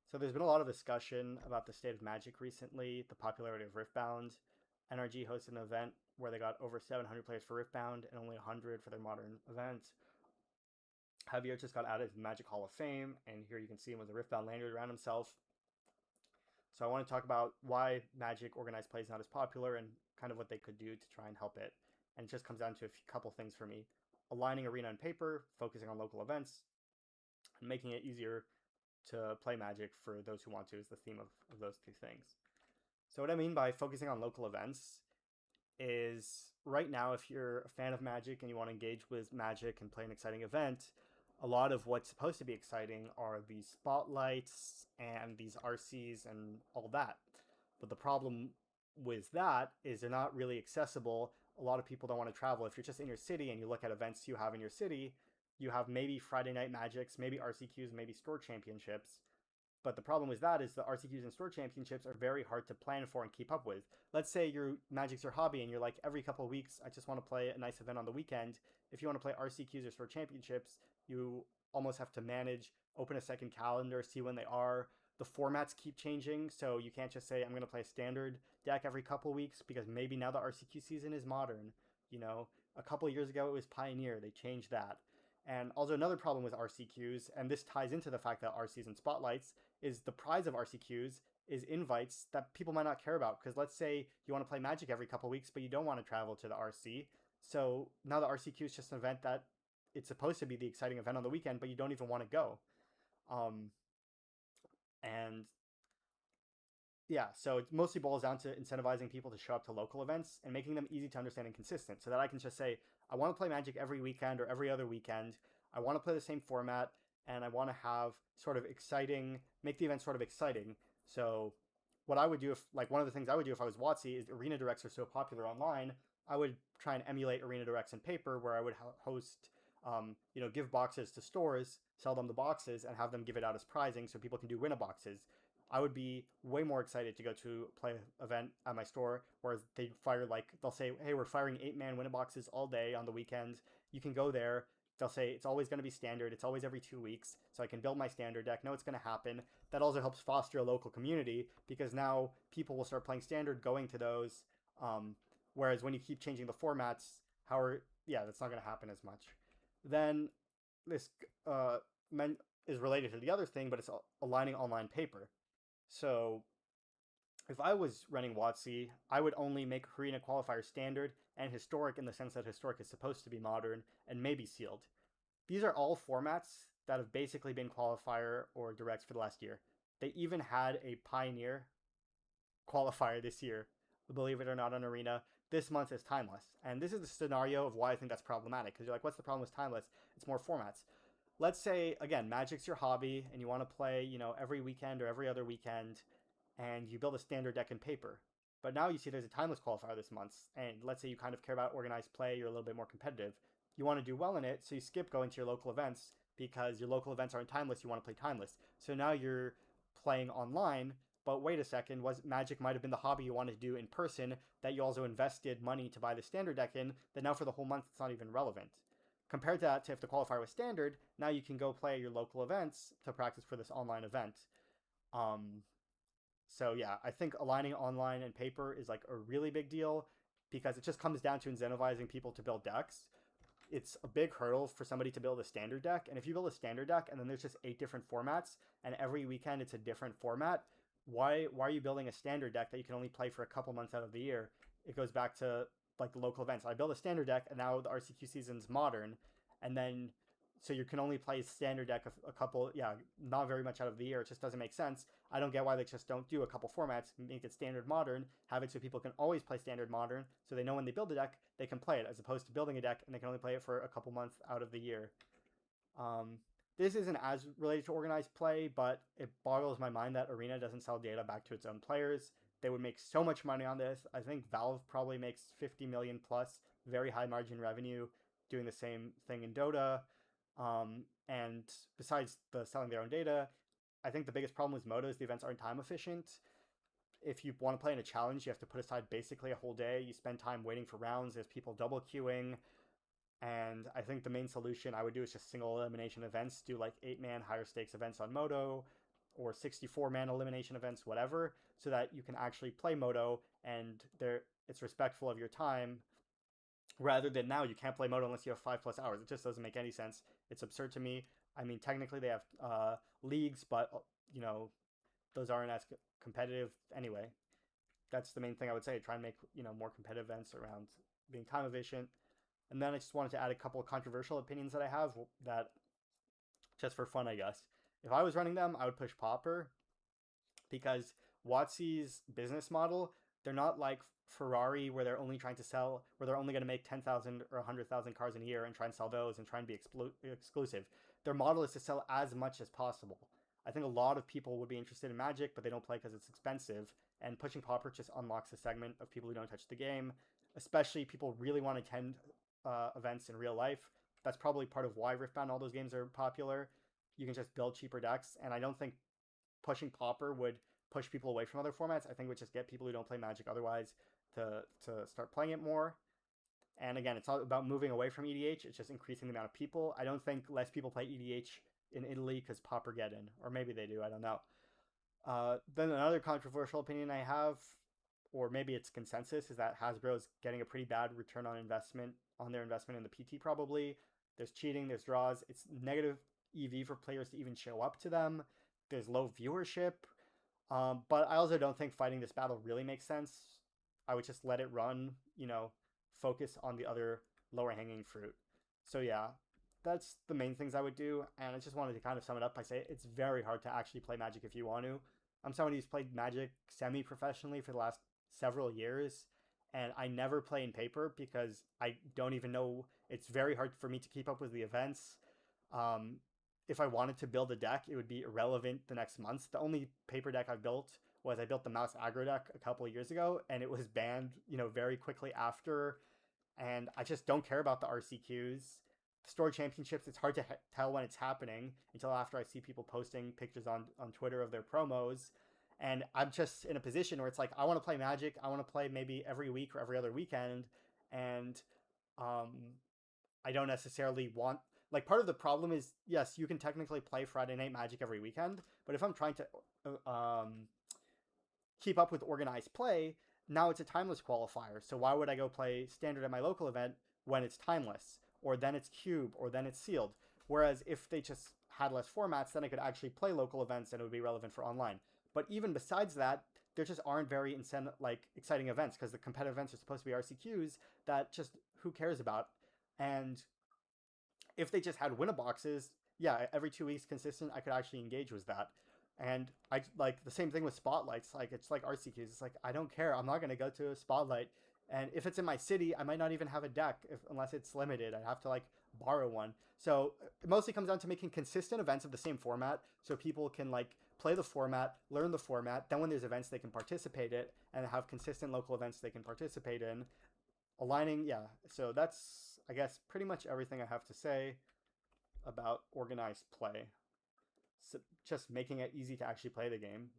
So there's been a lot of discussion about the state of Magic recently, the popularity of Riftbound. NRG hosted an event where they got over 700 players for Riftbound and only 100 for their modern event. Javier just got added to the Magic Hall of Fame, and here you can see him with a Riftbound lanyard around himself. So I want to talk about why Magic organized play is not as popular and kind of what they could do to try and help it. And it just comes down to a couple things for me. Aligning arena and paper, focusing on local events, and making it easier to play Magic for those who want to is the theme of those two things. So what I mean by focusing on local events is right now, if you're a fan of Magic and you want to engage with Magic and play an exciting event, a lot of what's supposed to be exciting are these spotlights and these RCs and all that. But the problem with that is they're not really accessible. A lot of people don't want to travel. If you're just in your city and you look at events you have in your city, you have maybe Friday Night Magics, maybe RCQs, maybe store championships. But the problem with that is the RCQs and store championships are very hard to plan for and keep up with. Let's say your Magic's your hobby and you're like, every couple of weeks, I just want to play a nice event on the weekend. If you want to play RCQs or store championships, you almost have to manage, open a second calendar, see when they are. The formats keep changing, so you can't just say, I'm going to play a standard deck every couple of weeks because maybe now the RCQ season is modern. You know, a couple of years ago it was Pioneer, they changed that. And also another problem with RCQs, and this ties into the fact that RCs and spotlights, is the prize of RCQs is invites that people might not care about. Because let's say you want to play Magic every couple weeks, but you don't want to travel to the RC. So now the RCQ is just an event that it's supposed to be the exciting event on the weekend, but you don't even want to go. Um, and yeah, so it mostly boils down to incentivizing people to show up to local events and making them easy to understand and consistent so that I can just say, I want to play Magic every weekend or every other weekend. I want to play the same format and I want to have sort of exciting, make the event sort of exciting. So, what I would do if, like, one of the things I would do if I was WotC is Arena Directs are so popular online, I would try and emulate Arena Directs in paper where I would host, give boxes to stores, sell them the boxes, and have them give it out as prizing so people can do win-a-boxes. I would be way more excited to go to play an event at my store where they fire, like, they'll say, hey, we're firing 8-man win boxes all day on the weekend. You can go there. They'll say it's always going to be standard. It's always every 2 weeks. So I can build my standard deck, know it's going to happen. That also helps foster a local community because now people will start playing standard, going to those. Whereas when you keep changing the formats, that's not going to happen as much. Then this is related to the other thing, but it's aligning online paper. So if I was running WotC, I would only make Arena Qualifier standard and historic in the sense that historic is supposed to be modern and maybe sealed. These are all formats that have basically been qualifier or directs for the last year. They even had a Pioneer qualifier this year, believe it or not, on Arena. This month is Timeless. And this is the scenario of why I think that's problematic. Because you're like, what's the problem with Timeless? It's more formats. Let's say, again, Magic's your hobby and you want to play, every weekend or every other weekend and you build a standard deck in paper. But now you see there's a timeless qualifier this month, and let's say you kind of care about organized play, you're a little bit more competitive. You want to do well in it, so you skip going to your local events because your local events aren't timeless, you want to play timeless. So now you're playing online, but wait a second, was Magic might have been the hobby you wanted to do in person that you also invested money to buy the standard deck in, that now for the whole month it's not even relevant. Compared to that, to if the qualifier was standard, now you can go play your local events to practice for this online event. So yeah, I think aligning online and paper is like a really big deal because it just comes down to incentivizing people to build decks. It's a big hurdle for somebody to build a standard deck, and if you build a standard deck and then there's just 8 different formats and every weekend it's a different format, why are you building a standard deck that you can only play for a couple months out of the year? It goes back to like the local events. I build a standard deck and now the RCQ season's modern, and then so you can only play standard deck a couple, not very much out of the year. It just doesn't make sense. I don't get why they just don't do a couple formats, make it standard modern, have it so people can always play standard modern, so they know when they build a deck, they can play it, as opposed to building a deck and they can only play it for a couple months out of the year. Um, this isn't as related to organized play, but it boggles my mind that Arena doesn't sell data back to its own players. They would make so much money on this. I think Valve probably makes 50 million plus, very high margin revenue, doing the same thing in Dota. And besides the selling their own data, I think the biggest problem with Moto is the events aren't time efficient. If you want to play in a challenge, you have to put aside basically a whole day. You spend time waiting for rounds. There's people double queuing. And I think the main solution I would do is just single elimination events, do like 8-man higher stakes events on Moto, or 64-man elimination events, whatever, so that you can actually play Moto and it's respectful of your time, rather than now you can't play Moto unless you have 5+ hours. It just doesn't make any sense. It's absurd to me. I mean, technically they have leagues, but those aren't as competitive anyway. That's the main thing I would say. Try and make more competitive events around being time efficient. And then I just wanted to add a couple of controversial opinions that I have, that just for fun, I guess. If I was running them, I would push Pauper, because WotC's business model, they're not like Ferrari, where they're only trying to sell, where they're only going to make 10,000 or 100,000 cars in a year and try and sell those and try and be exclusive. Their model is to sell as much as possible. I think a lot of people would be interested in Magic, but they don't play because it's expensive. And pushing Pauper just unlocks a segment of people who don't touch the game, especially people really want to attend events in real life. That's probably part of why Riftbound, all those games are popular. You can just build cheaper decks, and I don't think pushing Pauper would push people away from other formats. I think it would just get people who don't play Magic otherwise to start playing it more. And again, it's not about moving away from EDH. It's just increasing the amount of people. I don't think less people play EDH in Italy because Pauper get in. Or maybe they do, I don't know. Then another controversial opinion I have, or maybe it's consensus, is that Hasbro is getting a pretty bad return on investment on their investment in the PT probably. There's cheating, there's draws. It's negative EV for players to even show up to them. There's low viewership. But I also don't think fighting this battle really makes sense. I would just let it run, focus on the other lower hanging fruit. So yeah, that's the main things I would do. And I just wanted to kind of sum it up by saying it's very hard to actually play Magic if you want to. I'm someone who's played Magic semi-professionally for the last several years, and I never play in paper because I don't even know. It's very hard for me to keep up with the events. If I wanted to build a deck, it would be irrelevant the next month. The only paper deck I built the Mouse aggro deck a couple of years ago, and it was banned, very quickly after. And I just don't care about the RCQs. The Store Championships, it's hard to tell when it's happening until after I see people posting pictures on Twitter of their promos. And I'm just in a position where it's like, I want to play Magic. I want to play maybe every week or every other weekend. And I don't necessarily want... Like, part of the problem is, yes, you can technically play Friday Night Magic every weekend, but if I'm trying to keep up with organized play, now it's a timeless qualifier. So why would I go play Standard at my local event when it's timeless? Or then it's Cube, or then it's Sealed. Whereas if they just had less formats, then I could actually play local events and it would be relevant for online. But even besides that, there just aren't very exciting events, because the competitive events are supposed to be RCQs that just who cares about. And if they just had Win-A-Boxes, yeah, every 2 weeks consistent, I could actually engage with that. And I like the same thing with Spotlights. Like, it's like RCQs. It's like, I don't care. I'm not going to go to a Spotlight. And if it's in my city, I might not even have a deck unless it's limited. I'd have to borrow one. So it mostly comes down to making consistent events of the same format, so people can play the format, learn the format. Then when there's events, they can participate in, and have consistent local events they can participate in. Aligning, yeah. So that's, I guess, pretty much everything I have to say about organized play. So just making it easy to actually play the game.